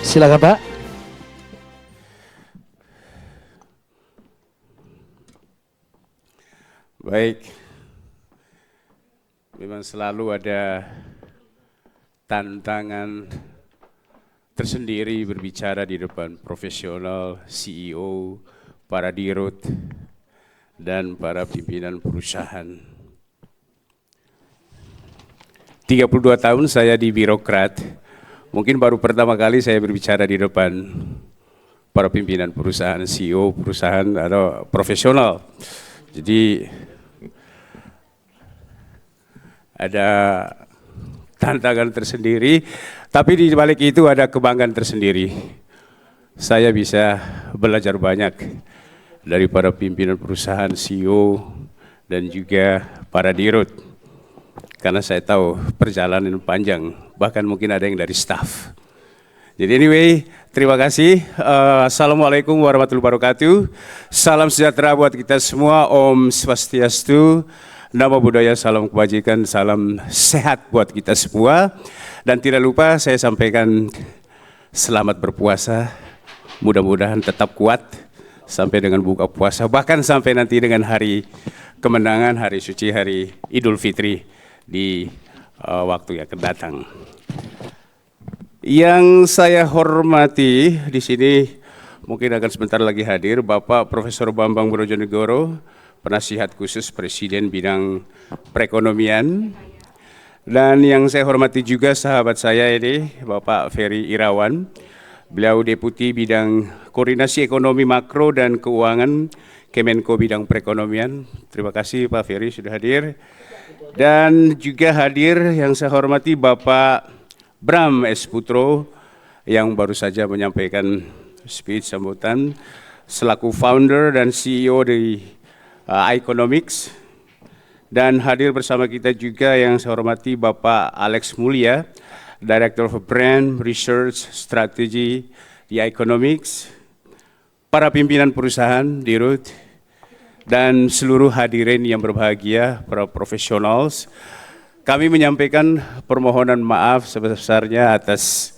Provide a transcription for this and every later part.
Silakan Pak. Baik, memang selalu ada tantangan tersendiri berbicara di depan profesional, CEO, para dirut, dan para pimpinan perusahaan. 32 tahun saya di birokrat, mungkin baru pertama kali saya berbicara di depan para pimpinan perusahaan, CEO perusahaan atau profesional. Jadi ada tantangan tersendiri, tapi di balik itu ada kebanggaan tersendiri. Saya bisa belajar banyak dari para pimpinan perusahaan, CEO, dan juga para dirut. Karena saya tahu perjalanan panjang, bahkan mungkin ada yang dari staff. Jadi anyway, terima kasih. Assalamualaikum warahmatullahi wabarakatuh. Salam sejahtera buat kita semua. Om Swastiastu. Namo Buddhaya, salam kebajikan, salam sehat buat kita semua. Dan tidak lupa saya sampaikan selamat berpuasa. Mudah-mudahan tetap kuat sampai dengan buka puasa. Bahkan sampai nanti dengan hari kemenangan, hari suci, hari Idul Fitri di waktu yang akan datang. Yang saya hormati di sini mungkin akan sebentar lagi hadir Bapak Profesor Bambang Brojonegoro, penasihat khusus Presiden bidang perekonomian. Dan yang saya hormati juga sahabat saya ini Bapak Ferry Irawan, beliau Deputi Bidang Koordinasi Ekonomi Makro dan Keuangan Kemenko Bidang Perekonomian. Terima kasih Pak Ferry sudah hadir. Dan juga hadir yang saya hormati Bapak Bram S. Putro yang baru saja menyampaikan speech sambutan selaku founder dan CEO dari Economics. Dan hadir bersama kita juga yang saya hormati Bapak Alex Mulia, Director of Brand Research Strategy di Economics, para pimpinan perusahaan, dirut, dan seluruh hadirin yang berbahagia, para profesionals. Kami menyampaikan permohonan maaf sebesar-besarnya atas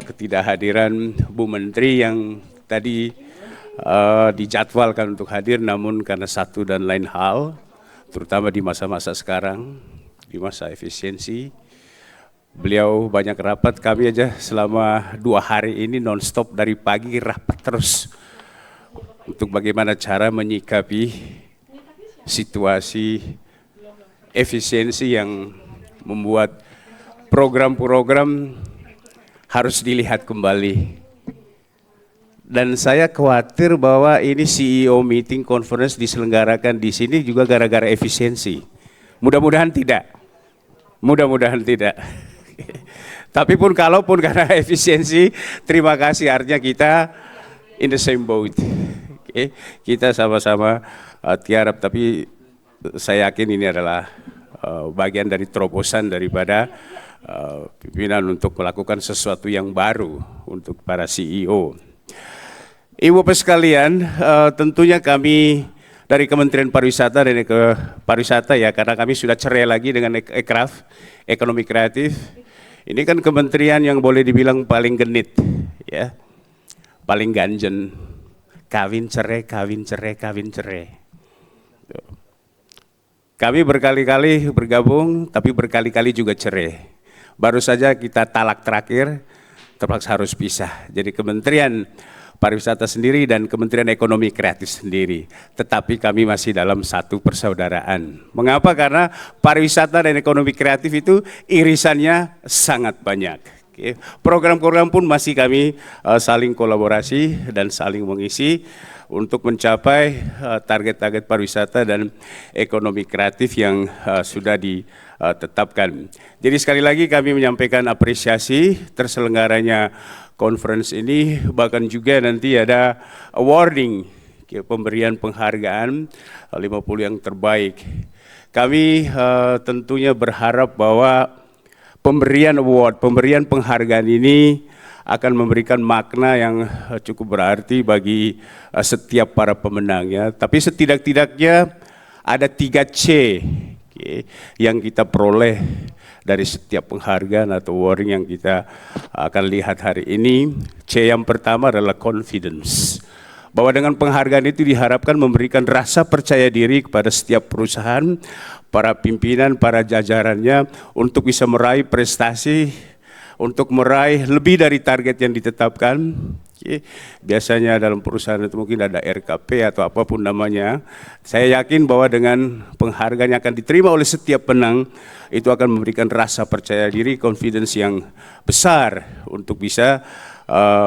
ketidakhadiran Bu Menteri yang tadi dijadwalkan untuk hadir, namun karena satu dan lain hal, terutama di masa-masa sekarang, di masa efisiensi, beliau banyak rapat. Kami aja selama 2 hari ini non-stop dari pagi rapat terus untuk bagaimana cara menyikapi situasi efisiensi yang membuat program-program harus dilihat kembali. Dan saya khawatir bahwa ini CEO meeting conference diselenggarakan di sini juga gara-gara efisiensi. Mudah-mudahan tidak. Mudah-mudahan tidak. Tapi pun kalaupun karena efisiensi, terima kasih, artinya kita in the same boat. Okay. Kita sama-sama tiarap, tapi saya yakin ini adalah bagian dari terobosan daripada pimpinan untuk melakukan sesuatu yang baru untuk para CEO. Ibu Bapak sekalian, tentunya kami dari Kementerian Pariwisata dan Pariwisata ya, karena kami sudah cerai lagi dengan Ekraf, Ekonomi Kreatif. Ini kan kementerian yang boleh dibilang paling genit, ya, paling ganjen, kawin cerai, kawin cerai, kawin cerai. Kami berkali-kali bergabung, tapi berkali-kali juga cerai. Baru saja kita talak terakhir, terpaksa harus pisah. Jadi Kementerian Pariwisata sendiri dan Kementerian Ekonomi Kreatif sendiri. Tetapi kami masih dalam satu persaudaraan. Mengapa? Karena pariwisata dan ekonomi kreatif itu irisannya sangat banyak. Program-program pun masih kami saling kolaborasi dan saling mengisi untuk mencapai target-target pariwisata dan ekonomi kreatif yang sudah ditetapkan. Jadi sekali lagi kami menyampaikan apresiasi terselenggaranya conference ini, bahkan juga nanti ada awarding, pemberian penghargaan 50 yang terbaik. Kami tentunya berharap bahwa pemberian award, pemberian penghargaan ini akan memberikan makna yang cukup berarti bagi setiap para pemenangnya. Tapi setidak-tidaknya ada 3C yang kita peroleh dari setiap penghargaan atau awarding yang kita akan lihat hari ini. C yang pertama adalah confidence. Bahwa dengan penghargaan itu diharapkan memberikan rasa percaya diri kepada setiap perusahaan, para pimpinan, para jajarannya untuk bisa meraih prestasi, untuk meraih lebih dari target yang ditetapkan. Biasanya dalam perusahaan itu mungkin ada RKP atau apapun namanya. Saya yakin bahwa dengan penghargaan yang akan diterima oleh setiap penang, itu akan memberikan rasa percaya diri, confidence yang besar untuk bisa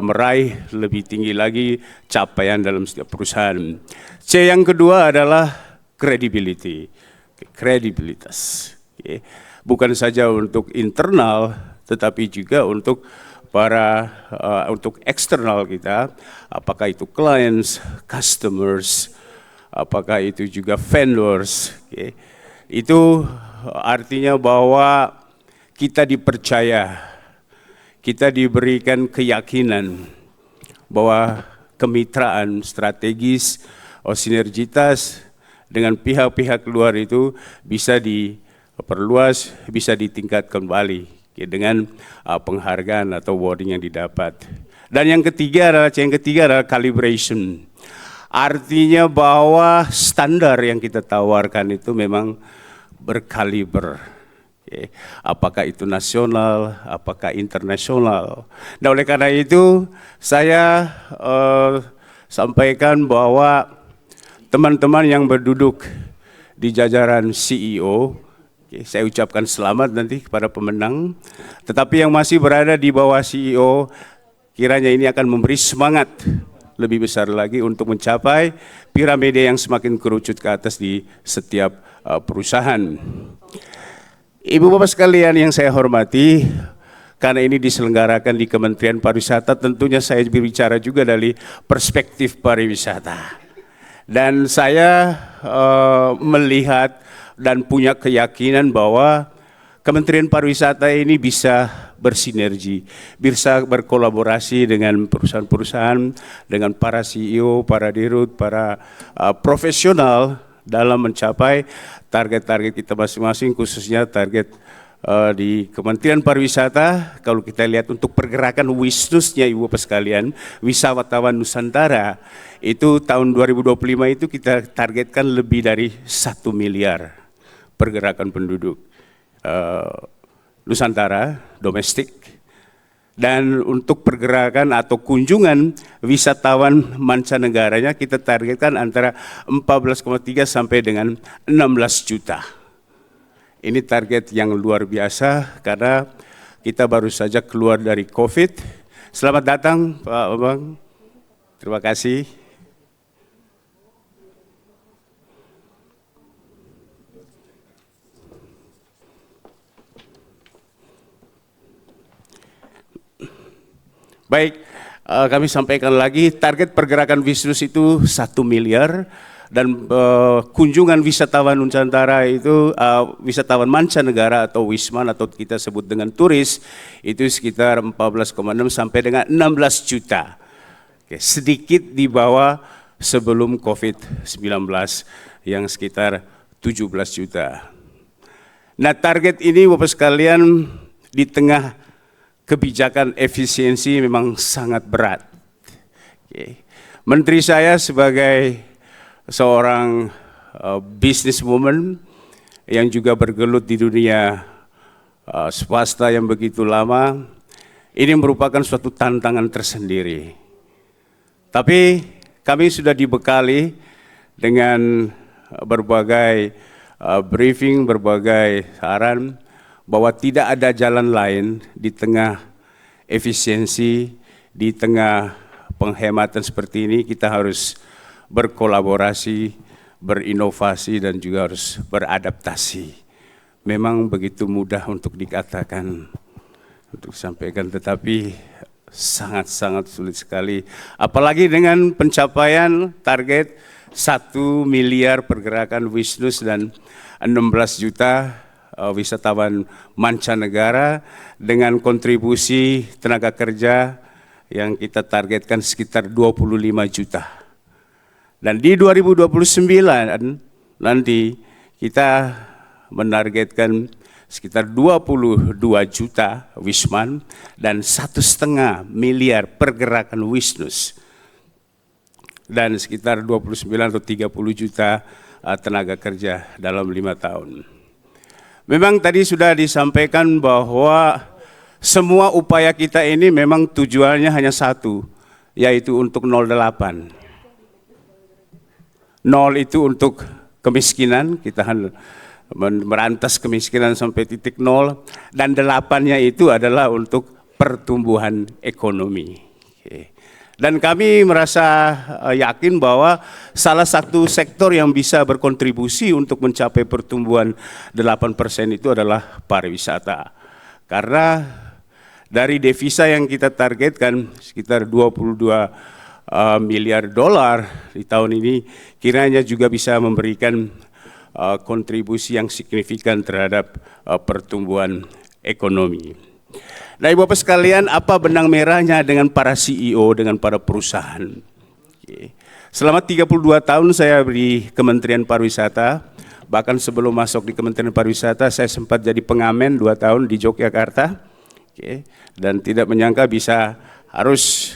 meraih lebih tinggi lagi capaian dalam setiap perusahaan. C yang kedua adalah credibility, kredibilitas. Bukan saja untuk internal, tetapi juga untuk untuk eksternal kita, apakah itu clients, customers, apakah itu juga vendors. Itu artinya bahwa kita dipercaya, kita diberikan keyakinan bahwa kemitraan strategis atau sinergitas dengan pihak-pihak luar itu bisa diperluas, bisa ditingkatkan kembali dengan penghargaan atau awarding yang didapat. Dan yang ketiga adalah calibration. Artinya bahwa standar yang kita tawarkan itu memang berkaliber. Apakah itu nasional, apakah internasional. Nah, oleh karena itu saya sampaikan bahwa teman-teman yang berduduk di jajaran CEO, saya ucapkan selamat nanti kepada pemenang. Tetapi yang masih berada di bawah CEO, kiranya ini akan memberi semangat lebih besar lagi untuk mencapai piramida yang semakin kerucut ke atas di setiap perusahaan. Ibu Bapak sekalian yang saya hormati, karena ini diselenggarakan di Kementerian Pariwisata, tentunya saya berbicara juga dari perspektif pariwisata. Dan saya melihat dan punya keyakinan bahwa Kementerian Pariwisata ini bisa bersinergi, bisa berkolaborasi dengan perusahaan-perusahaan, dengan para CEO, para dirut, para profesional dalam mencapai target-target kita masing-masing, khususnya target di Kementerian Pariwisata. Kalau kita lihat untuk pergerakan wisnusnya Ibu Bapak sekalian, wisatawan Nusantara, itu tahun 2025 itu kita targetkan lebih dari 1 miliar pergerakan penduduk Nusantara, domestik. Dan untuk pergerakan atau kunjungan wisatawan mancanegaranya kita targetkan antara 14,3 sampai dengan 16 juta. Ini target yang luar biasa karena kita baru saja keluar dari COVID. Selamat datang Pak Bambang. Terima kasih. Baik, kami sampaikan lagi target pergerakan bisnis itu 1 miliar dan kunjungan wisatawan Nusantara itu wisatawan mancanegara atau wisman atau kita sebut dengan turis itu sekitar 14,6 sampai dengan 16 juta. Oke, sedikit di bawah sebelum COVID-19 yang sekitar 17 juta. Nah, target ini Bapak sekalian di tengah kebijakan efisiensi memang sangat berat. Menteri saya sebagai seorang businesswoman yang juga bergelut di dunia swasta yang begitu lama, ini merupakan suatu tantangan tersendiri. Tapi kami sudah dibekali dengan berbagai briefing, berbagai saran, bahwa tidak ada jalan lain di tengah efisiensi, di tengah penghematan seperti ini, kita harus berkolaborasi, berinovasi, dan juga harus beradaptasi. Memang begitu mudah untuk dikatakan, untuk disampaikan, tetapi sangat-sangat sulit sekali. Apalagi dengan pencapaian target 1 miliar pergerakan wisnus dan 16 juta wisatawan mancanegara dengan kontribusi tenaga kerja yang kita targetkan sekitar 25 juta. Dan di 2029 nanti kita menargetkan sekitar 22 juta Wisman dan 1,5 miliar pergerakan Wisnus dan sekitar 29 atau 30 juta tenaga kerja dalam 5 tahun. Memang tadi sudah disampaikan bahwa semua upaya kita ini memang tujuannya hanya satu, yaitu untuk 08. 0 itu untuk kemiskinan, kita merantas kemiskinan sampai titik 0, dan 8-nya itu adalah untuk pertumbuhan ekonomi. Dan kami merasa yakin bahwa salah satu sektor yang bisa berkontribusi untuk mencapai pertumbuhan 8% itu adalah pariwisata. Karena dari devisa yang kita targetkan sekitar 22 miliar dolar di tahun ini, kiranya juga bisa memberikan kontribusi yang signifikan terhadap pertumbuhan ekonomi. Nah, Ibu Bapak sekalian, apa benang merahnya dengan para CEO, dengan para perusahaan? Selama 32 tahun saya di Kementerian Pariwisata, bahkan sebelum masuk di Kementerian Pariwisata saya sempat jadi pengamen 2 tahun di Yogyakarta, dan tidak menyangka bisa harus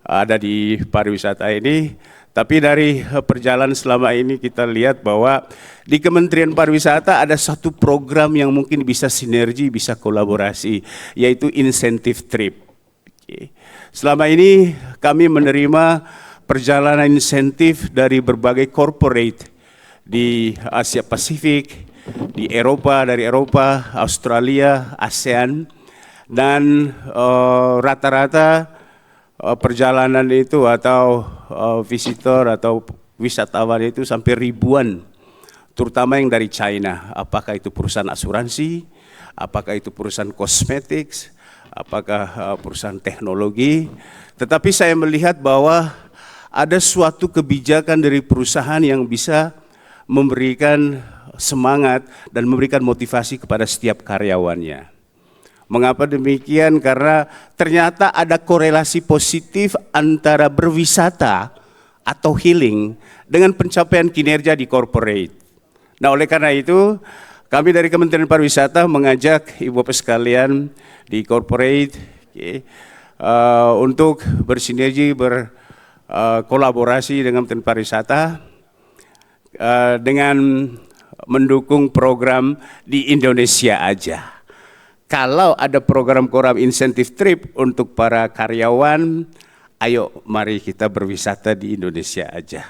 ada di pariwisata ini. Tapi dari perjalanan selama ini kita lihat bahwa di Kementerian Pariwisata ada satu program yang mungkin bisa sinergi, bisa kolaborasi, yaitu insentif trip. Selama ini kami menerima perjalanan insentif dari berbagai corporate di Asia Pasifik, di Eropa, dari Eropa, Australia, ASEAN, dan rata-rata perjalanan itu atau visitor atau wisatawan itu sampai ribuan, terutama yang dari China. Apakah itu perusahaan asuransi, apakah itu perusahaan kosmetik, apakah perusahaan teknologi. Tetapi saya melihat bahwa ada suatu kebijakan dari perusahaan yang bisa memberikan semangat dan memberikan motivasi kepada setiap karyawannya. Mengapa demikian? Karena ternyata ada korelasi positif antara berwisata atau healing dengan pencapaian kinerja di corporate. Nah, oleh karena itu, kami dari Kementerian Pariwisata mengajak Ibu Bapak sekalian di corporate untuk bersinergi, berkolaborasi dengan Kementerian Pariwisata dengan mendukung program di Indonesia aja. Kalau ada program-program insentif trip untuk para karyawan, ayo mari kita berwisata di Indonesia aja.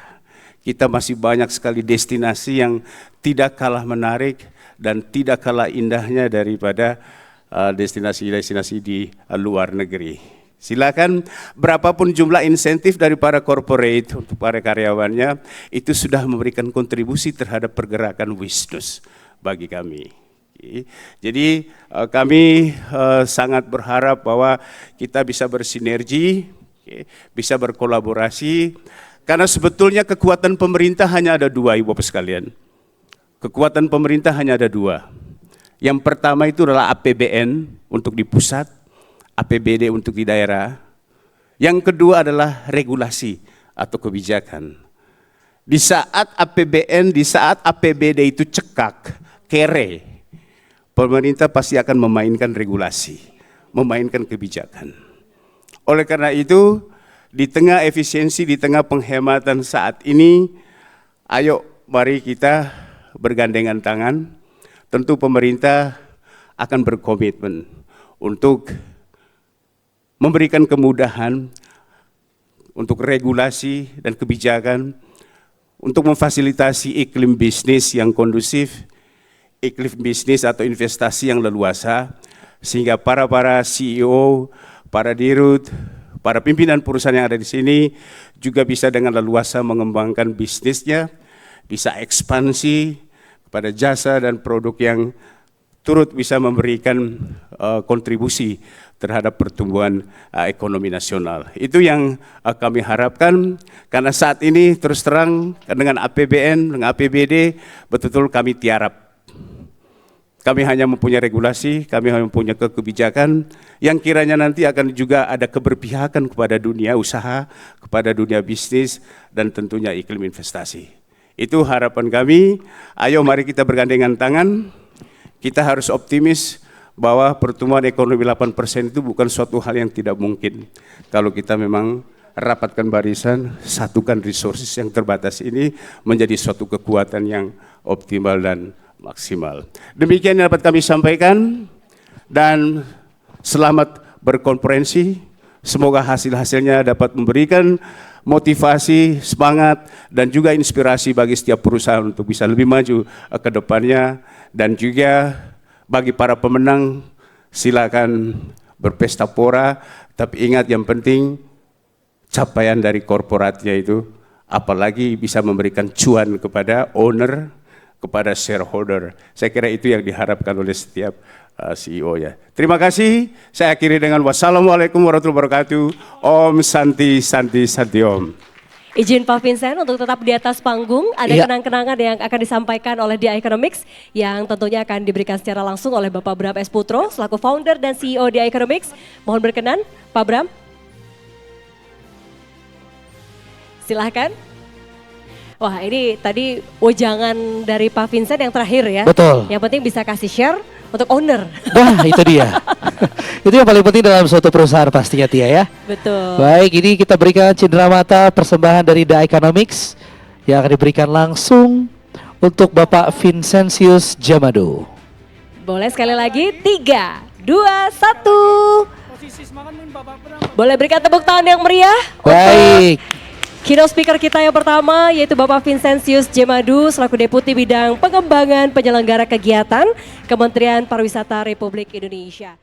Kita masih banyak sekali destinasi yang tidak kalah menarik dan tidak kalah indahnya daripada destinasi-destinasi di luar negeri. Silakan, berapapun jumlah insentif dari para corporate untuk para karyawannya, itu sudah memberikan kontribusi terhadap pergerakan Wisnus bagi kami. Jadi kami sangat berharap bahwa kita bisa bersinergi, bisa berkolaborasi, karena sebetulnya kekuatan pemerintah hanya ada 2, Ibu Bapak sekalian. Kekuatan pemerintah hanya ada 2. Yang pertama itu adalah APBN untuk di pusat, APBD untuk di daerah. Yang kedua adalah regulasi atau kebijakan. Di saat APBN, di saat APBD itu cekak, kere, pemerintah pasti akan memainkan regulasi, memainkan kebijakan. Oleh karena itu, di tengah efisiensi, di tengah penghematan saat ini, ayo mari kita bergandengan tangan. Tentu pemerintah akan berkomitmen untuk memberikan kemudahan untuk regulasi dan kebijakan, untuk memfasilitasi iklim bisnis yang kondusif, iklim bisnis atau investasi yang leluasa, sehingga para CEO, para dirut, para pimpinan perusahaan yang ada di sini juga bisa dengan leluasa mengembangkan bisnisnya, bisa ekspansi kepada jasa dan produk yang turut bisa memberikan kontribusi terhadap pertumbuhan ekonomi nasional. Itu yang kami harapkan, karena saat ini terus terang dengan APBN, dengan APBD, betul-betul kami tiarap. Kami hanya mempunyai regulasi, kami hanya mempunyai kebijakan yang kiranya nanti akan juga ada keberpihakan kepada dunia usaha, kepada dunia bisnis, dan tentunya iklim investasi. Itu harapan kami. Ayo mari kita bergandengan tangan, kita harus optimis bahwa pertumbuhan ekonomi 8% itu bukan suatu hal yang tidak mungkin. Kalau kita memang rapatkan barisan, satukan resources yang terbatas ini menjadi suatu kekuatan yang optimal dan maksimal. Demikian yang dapat kami sampaikan, dan selamat berkonferensi. Semoga hasil-hasilnya dapat memberikan motivasi, semangat, dan juga inspirasi bagi setiap perusahaan untuk bisa lebih maju ke depannya. Dan juga bagi para pemenang, silakan berpesta pora, tapi ingat yang penting capaian dari korporatnya itu, apalagi bisa memberikan cuan kepada owner, kepada shareholder. Saya kira itu yang diharapkan oleh setiap CEO ya. Terima kasih. Saya akhiri dengan wassalamualaikum warahmatullahi wabarakatuh. Om Santi Santi Santi Om. Izin Pak Vincent untuk tetap di atas panggung, ada kenang-kenangan yang akan disampaikan oleh DI Economics yang tentunya akan diberikan secara langsung oleh Bapak Bram S. Putro selaku founder dan CEO DI Economics. Mohon berkenan, Pak Bram. Silahkan. Wah, ini tadi wejangan dari Pak Vincent yang terakhir ya. Betul. Yang penting bisa kasih share untuk owner. Wah, itu dia. Itu yang paling penting dalam suatu perusahaan pastinya, Tia ya. Betul. Baik, ini kita berikan cindera mata persembahan dari The Economics yang akan diberikan langsung untuk Bapak Vincentius Jamado. Boleh sekali lagi, 3, 2, 1. Boleh berikan tepuk tangan yang meriah. Baik. Keynote speaker kita yang pertama yaitu Bapak Vincentius Jamado selaku Deputi Bidang Pengembangan Penyelenggara Kegiatan Kementerian Pariwisata Republik Indonesia.